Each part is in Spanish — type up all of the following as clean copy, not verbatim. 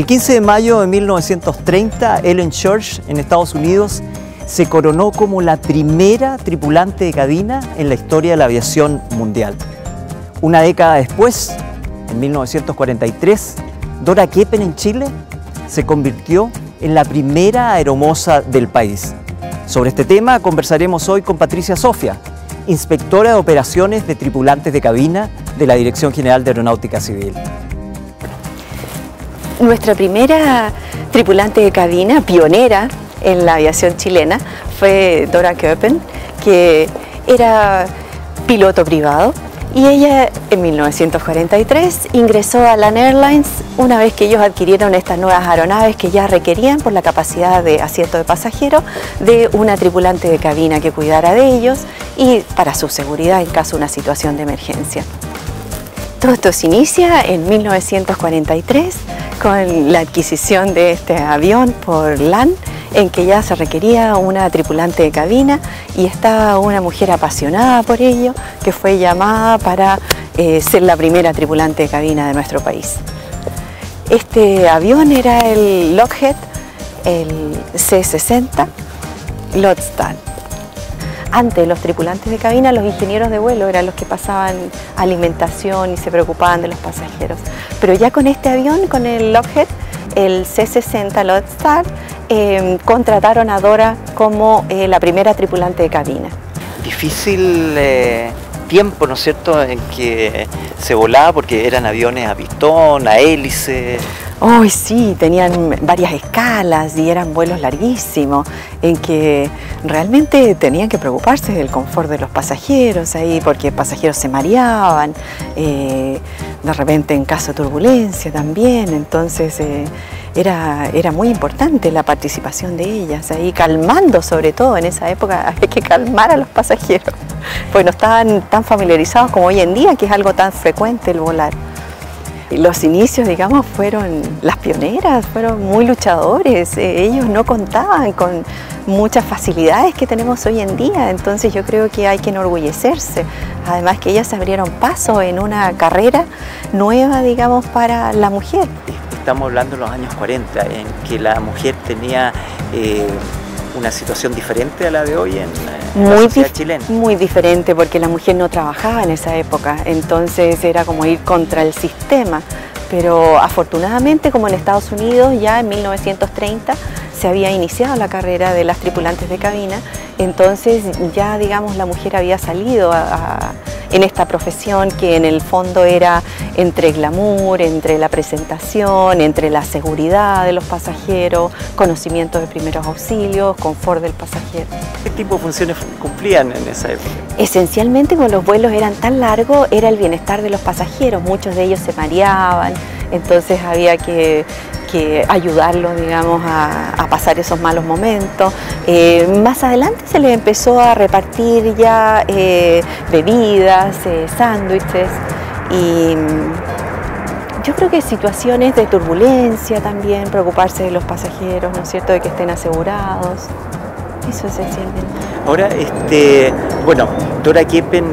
El 15 de mayo de 1930, Ellen Church, en Estados Unidos, se coronó como la primera tripulante de cabina en la historia de la aviación mundial. Una década después, en 1943, Dora Keppen en Chile se convirtió en la primera aeromoza del país. Sobre este tema conversaremos hoy con Patricia Sofia, inspectora de operaciones de tripulantes de cabina de la Dirección General de Aeronáutica Civil. Nuestra primera tripulante de cabina, pionera en la aviación chilena, fue Dora Keppen, que era piloto privado, y ella en 1943 ingresó a LAN Airlines una vez que ellos adquirieron estas nuevas aeronaves que ya requerían, por la capacidad de asiento de pasajero, de una tripulante de cabina que cuidara de ellos y para su seguridad en caso de una situación de emergencia. Todo esto se inicia en 1943 con la adquisición de este avión por LAN, en que ya se requería una tripulante de cabina y estaba una mujer apasionada por ello que fue llamada para ser la primera tripulante de cabina de nuestro país. Este avión era el Lockheed, el C-60 Lodestar. Antes, los tripulantes de cabina, los ingenieros de vuelo eran los que pasaban alimentación y se preocupaban de los pasajeros. Pero ya con este avión, con el Lockheed, el C-60 Lodestar, contrataron a Dora como la primera tripulante de cabina. Difícil tiempo, ¿no es cierto?, en que se volaba, porque eran aviones a pistón, a hélice. Oh, sí, tenían varias escalas y eran vuelos larguísimos en que realmente tenían que preocuparse del confort de los pasajeros ahí, porque pasajeros se mareaban, de repente en caso de turbulencia también, entonces era muy importante la participación de ellas ahí, calmando sobre todo en esa época. Había que calmar a los pasajeros, porque no estaban tan familiarizados como hoy en día, que es algo tan frecuente el volar. Los inicios, digamos, fueron las pioneras, fueron muy luchadores. Ellos no contaban con muchas facilidades que tenemos hoy en día, entonces yo creo que hay que enorgullecerse. Además que ellas abrieron paso en una carrera nueva, digamos, para la mujer. Estamos hablando de los años 40, en que la mujer tenía una situación diferente a la de hoy en la sociedad chilena. Muy diferente, porque la mujer no trabajaba en esa época, entonces era como ir contra el sistema. Pero afortunadamente, como en Estados Unidos ya en 1930 se había iniciado la carrera de las tripulantes de cabina, entonces ya, digamos, la mujer había salido en esta profesión, que en el fondo era entre glamour, entre la presentación, entre la seguridad de los pasajeros, conocimiento de primeros auxilios, confort del pasajero. ¿Qué tipo de funciones cumplían en esa época? Esencialmente, como los vuelos eran tan largos, era el bienestar de los pasajeros. Muchos de ellos se mareaban, entonces había que ayudarlos, digamos, a pasar esos malos momentos. Más adelante se les empezó a repartir ya bebidas, sándwiches, y yo creo que situaciones de turbulencia también, preocuparse de los pasajeros, ¿no es cierto?, de que estén asegurados. Eso esencialmente. Ahora, bueno, Dora Keppen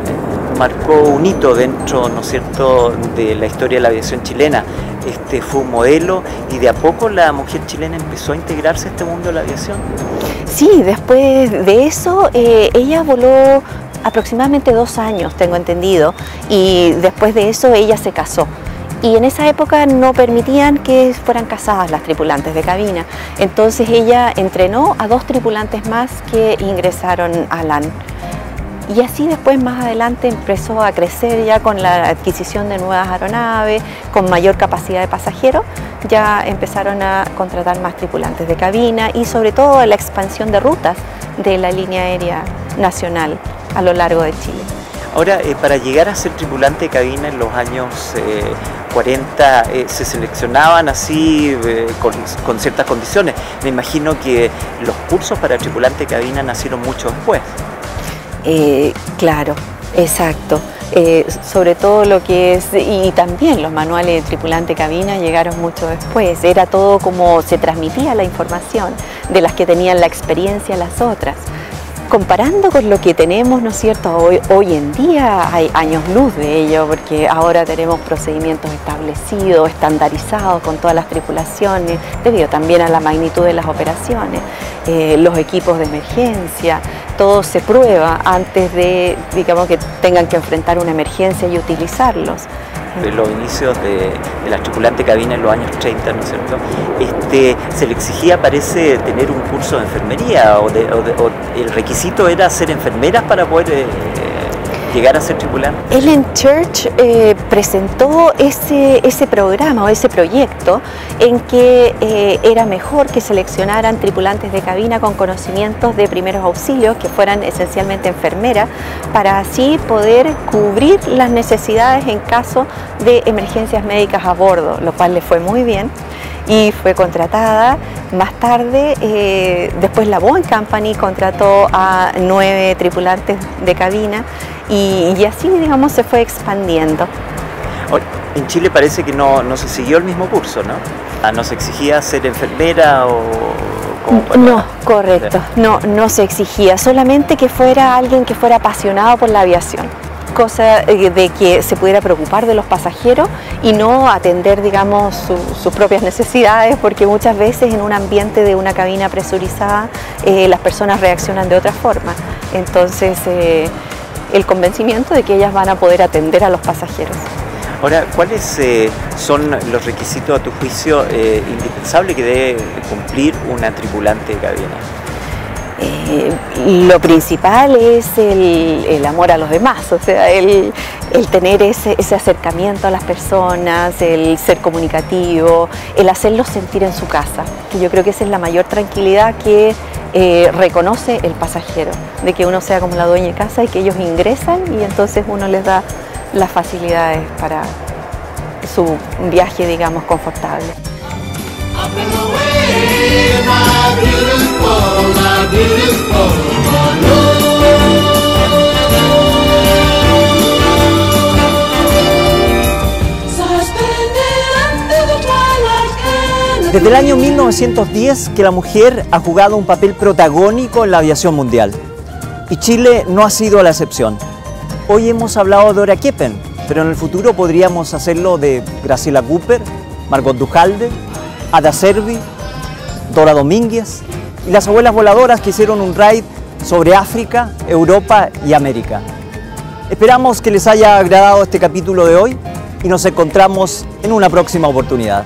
marcó un hito dentro, ¿no es cierto?, de la historia de la aviación chilena. Fue un modelo, y de a poco la mujer chilena empezó a integrarse a este mundo de la aviación. Sí, después de eso ella voló aproximadamente 2 años, tengo entendido, y después de eso ella se casó. Y en esa época no permitían que fueran casadas las tripulantes de cabina, entonces ella entrenó a 2 tripulantes más que ingresaron a LAN. Y así después, más adelante, empezó a crecer ya con la adquisición de nuevas aeronaves, con mayor capacidad de pasajeros. Ya empezaron a contratar más tripulantes de cabina y sobre todo la expansión de rutas de la línea aérea nacional a lo largo de Chile. Ahora, para llegar a ser tripulante de cabina en los años 40, se seleccionaban así con ciertas condiciones. Me imagino que los cursos para tripulante de cabina nacieron mucho después. Claro, exacto. Sobre todo lo que es, y también los manuales de tripulante de cabina llegaron mucho después. Era todo como se transmitía la información de las que tenían la experiencia las otras. comparando con lo que tenemos, ¿no es cierto? Hoy en día hay años luz de ello, porque ahora tenemos procedimientos establecidos, estandarizados con todas las tripulaciones, debido también a la magnitud de las operaciones, los equipos de emergencia, todo se prueba antes de, digamos, que tengan que enfrentar una emergencia y utilizarlos. De los inicios de las tripulantes de cabina en los años 30, ¿no es cierto? Se le exigía, parece, tener un curso de enfermería o el requisito era ser enfermeras para poder llegar a ser tripulante. Ellen Church presentó ese programa o ese proyecto en que era mejor que seleccionaran tripulantes de cabina con conocimientos de primeros auxilios, que fueran esencialmente enfermeras, para así poder cubrir las necesidades en caso de emergencias médicas a bordo, lo cual le fue muy bien. Y fue contratada. Más tarde, después la Boeing Company contrató a 9 tripulantes de cabina y así, digamos, se fue expandiendo. En Chile parece que no se siguió el mismo curso, ¿no? ¿No se exigía ser enfermera o...? No, correcto, no se exigía, solamente que fuera alguien que fuera apasionado por la aviación, cosa de que se pudiera preocupar de los pasajeros y no atender, digamos, sus propias necesidades, porque muchas veces en un ambiente de una cabina presurizada las personas reaccionan de otra forma. Entonces, el convencimiento de que ellas van a poder atender a los pasajeros. Ahora, ¿cuáles son los requisitos, a tu juicio, indispensables que debe cumplir una tripulante de cabina? Lo principal es el amor a los demás, o sea, el tener ese acercamiento a las personas, el ser comunicativo, el hacerlos sentir en su casa, que yo creo que esa es la mayor tranquilidad que reconoce el pasajero, de que uno sea como la dueña de casa y que ellos ingresan y entonces uno les da las facilidades para su viaje, digamos, confortable. Desde el año 1910 que la mujer ha jugado un papel protagónico en la aviación mundial y Chile no ha sido la excepción. Hoy hemos hablado de Dora Keppen, pero en el futuro podríamos hacerlo de Graciela Cooper, Margot Duhalde, Ada Servi, Dora Domínguez y las abuelas voladoras que hicieron un raid sobre África, Europa y América. Esperamos que les haya agradado este capítulo de hoy y nos encontramos en una próxima oportunidad.